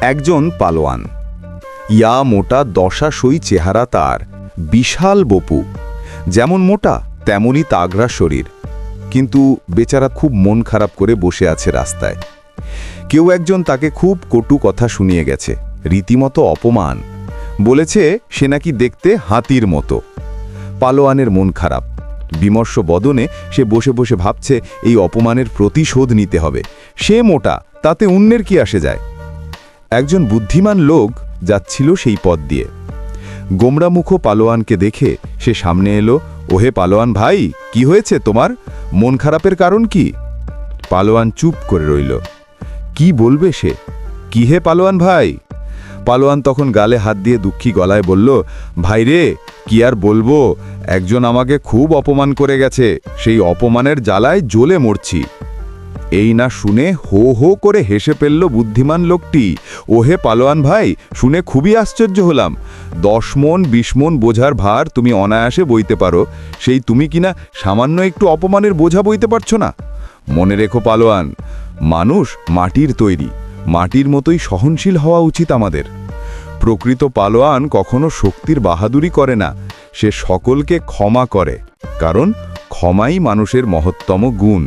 একজন পালোয়ান। ইয়া মোটা দশাসই চেহারা তার, বিশাল বপু, যেমন মোটা তেমনই তাগড়া শরীর, কিন্তু বেচারা খুব মন খারাপ করে বসে আছে রাস্তায়। কেউ একজন তাকে খুব কটু কথা শুনিয়ে গেছে, রীতিমতো অপমান, বলেছে সে নাকি দেখতে হাতির মতো। পালোয়ানের মন খারাপ, বিমর্ষ বদনে সে বসে বসে ভাবছে এই অপমানের প্রতিশোধ নিতে হবে। সে মোটা, তাতে অন্যের কি আসে যায়। একজন বুদ্ধিমান লোক যাচ্ছিল সেই পথ দিয়ে। গোমরামুখ পালোয়ানকে দেখে সে সামনে এলো। ওহে পালোয়ান ভাই, কি হয়েছে তোমার? মন খারাপের কারণ কি? পালোয়ান চুপ করে রইল। কি বলবে সে? কি হে পালোয়ান ভাই? পালোয়ান তখন গালে হাত দিয়ে দুঃখী গলায় বলল, ভাই রে, কি আর বলবো, একজন আমাকে খুব অপমান করে গেছে, সেই অপমানের জ্বালায় জ্বলে মরছি। এই না শুনে হো হো করে হেসে ফেলল বুদ্ধিমান লোকটি। ওহে পালোয়ান ভাই, শুনে খুবই আশ্চর্য হলাম। 10 মণ 20 মণ বোঝার ভার তুমি অনায়াসে বইতে পারো, সেই তুমি কিনা সামান্য একটু অপমানের বোঝা বইতে পারছো না। মনে রেখো পালোয়ান, মানুষ মাটির তৈরি, মাটির মতোই সহনশীল হওয়া উচিত আমাদের। প্রকৃত পালোয়ান কখনো শক্তির বাহাদুরি করে না, সে সকলকে ক্ষমা করে, কারণ ক্ষমাই মানুষের মহত্তম গুণ।